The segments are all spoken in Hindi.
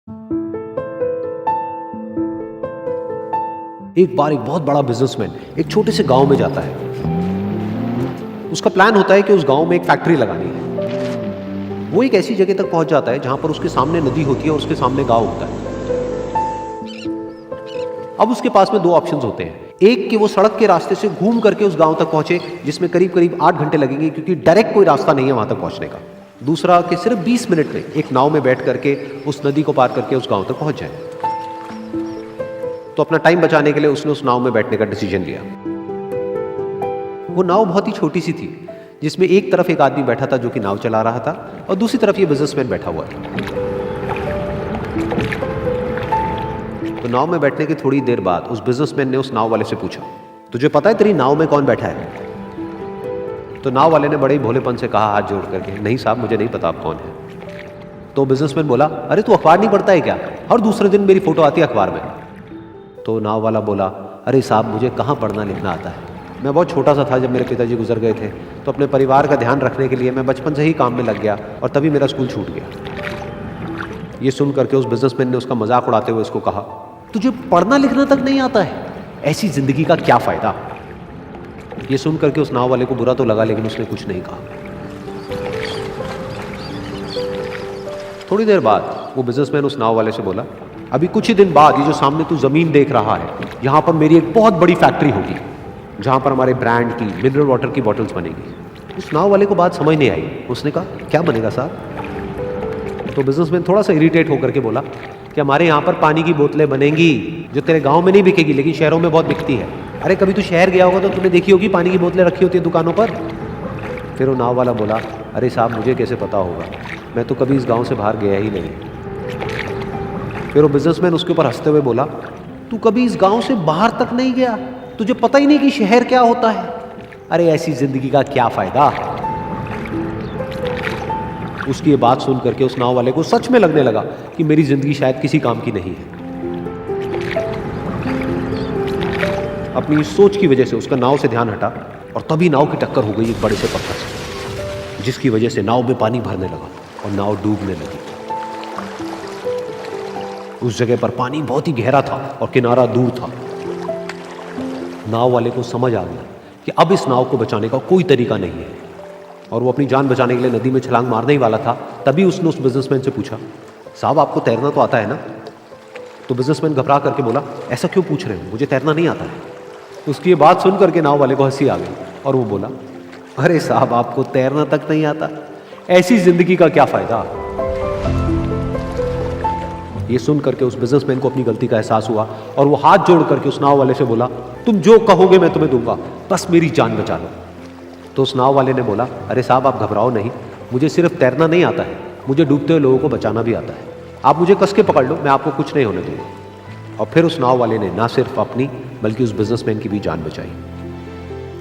एक बार एक बहुत बड़ा बिजनेसमैन एक छोटे से गांव में जाता है। उसका प्लान होता है कि उस गांव में एक फैक्ट्री लगानी है। वो एक ऐसी जगह तक पहुंच जाता है जहां पर उसके सामने नदी होती है और उसके सामने गांव होता है। अब उसके पास में दो ऑप्शंस होते हैं। एक कि वो सड़क के रास्ते से घूम करके उस गांव तक पहुंचे, जिसमें करीब करीब 8 घंटे लगेंगे, क्योंकि डायरेक्ट कोई रास्ता नहीं है वहां तक पहुंचने का। दूसरा कि सिर्फ 20 मिनट में एक नाव में बैठ करके उस नदी को पार करके उस गांव तक पहुंच जाए। तो अपना टाइम बचाने के लिए उसने उस नाव में बैठने का डिसीजन लिया। वो नाव बहुत ही छोटी सी थी, जिसमें एक तरफ एक आदमी बैठा था जो कि नाव चला रहा था, और दूसरी तरफ ये बिजनेसमैन बैठा हुआ था। तो नाव में बैठने की थोड़ी देर बाद उस बिजनेसमैन ने उस नाव वाले से पूछा, तुझे पता है तेरी नाव में कौन बैठा है? तो नाव वाले ने बड़े ही भोलेपन से कहा हाथ जोड़ करके, नहीं साहब, मुझे नहीं पता आप कौन है। तो बिजनेसमैन बोला, अरे तू अखबार नहीं पढ़ता है क्या? हर दूसरे दिन मेरी फोटो आती है अखबार में। तो नाव वाला बोला, अरे साहब, मुझे कहाँ पढ़ना लिखना आता है। मैं बहुत छोटा सा था जब मेरे पिताजी गुजर गए थे, तो अपने परिवार का ध्यान रखने के लिए मैं बचपन से ही काम में लग गया और तभी मेरा स्कूल छूट गया। ये सुन करके उस बिजनेसमैन ने उसका मजाक उड़ाते हुए उसको कहा, तुझे पढ़ना लिखना तक नहीं आता है, ऐसी जिंदगी का क्या फायदा? ये सुन करके उस नाव वाले को बुरा तो लगा, लेकिन उसने कुछ नहीं कहा। थोड़ी देर बाद वो बिजनेसमैन उस नाव वाले से बोला, अभी कुछ ही दिन बाद ये जो सामने तू जमीन देख रहा है, यहाँ पर मेरी एक बहुत बड़ी फैक्ट्री होगी, जहाँ पर हमारे ब्रांड की मिनरल वाटर की बॉटल्स बनेगी। उस नाव वाले को बात समझ नहीं आई। उसने कहा, क्या बनेगा साहब? तो बिजनेसमैन थोड़ा सा इरिटेट होकर के बोला कि हमारे यहाँ पर पानी की बोतलें बनेंगी, जो तेरे गाँव में नहीं बिकेगी लेकिन शहरों में बहुत बिकती है। अरे कभी तू शहर गया होगा तो तूने देखी होगी पानी की बोतलें रखी होती है दुकानों पर। फिर वो नाव वाला बोला, अरे साहब, मुझे कैसे पता होगा, मैं तो कभी इस गाँव से बाहर गया ही नहीं। फिर वो बिजनेसमैन उसके ऊपर हंसते हुए बोला, तू कभी इस गांव से बाहर तक नहीं गया, तुझे पता ही नहीं कि शहर क्या होता है? अरे ऐसी जिंदगी का क्या फायदा? उसकी ये बात सुन करके उस नाव वाले को सच में लगने लगा कि मेरी जिंदगी शायद किसी काम की नहीं है। अपनी इस सोच की वजह से उसका नाव से ध्यान हटा और तभी नाव की टक्कर हो गई एक बड़े से पत्थर से, जिसकी वजह से नाव में पानी भरने लगा और नाव डूबने लगी। उस जगह पर पानी बहुत ही गहरा था और किनारा दूर था। नाव वाले को समझ आ गया कि अब इस नाव को बचाने का कोई तरीका नहीं है, और वो अपनी जान बचाने के लिए नदी में छलांग मारने ही वाला था। तभी उसने उस बिजनेसमैन से पूछा, साहब, आपको तैरना तो आता है ना? तो बिजनेसमैन घबरा करके बोला, ऐसा क्यों पूछ रहे हो, मुझे तैरना नहीं आता है। उसकी ये बात सुन करके नाव वाले को हंसी आ गई और वो बोला, अरे साहब, आपको तैरना तक नहीं आता, ऐसी जिंदगी का क्या फायदा? ये सुन करके उस बिजनेसमैन को अपनी गलती का एहसास हुआ और वो हाथ जोड़ करके उस नाव वाले से बोला, तुम जो कहोगे मैं तुम्हें दूंगा, बस मेरी जान बचा लो। तो उस नाव वाले ने बोला, अरे साहब, आप घबराओ नहीं, मुझे सिर्फ तैरना नहीं आता है, मुझे डूबते हुए लोगों को बचाना भी आता है। आप मुझे कस के पकड़ लो, मैं आपको कुछ नहीं होने दूंगा। और फिर उस नाव वाले ने ना सिर्फ अपनी बल्कि उस बिजनेसमैन की भी जान बचाई।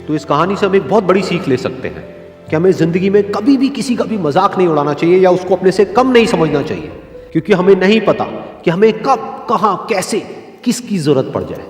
तो इस कहानी से हम एक बहुत बड़ी सीख ले सकते हैं कि हमें जिंदगी में कभी भी किसी का भी मजाक नहीं उड़ाना चाहिए या उसको अपने से कम नहीं समझना चाहिए, क्योंकि हमें नहीं पता कि हमें कब, कहां, कैसे, किसकी जरूरत पड़ जाए।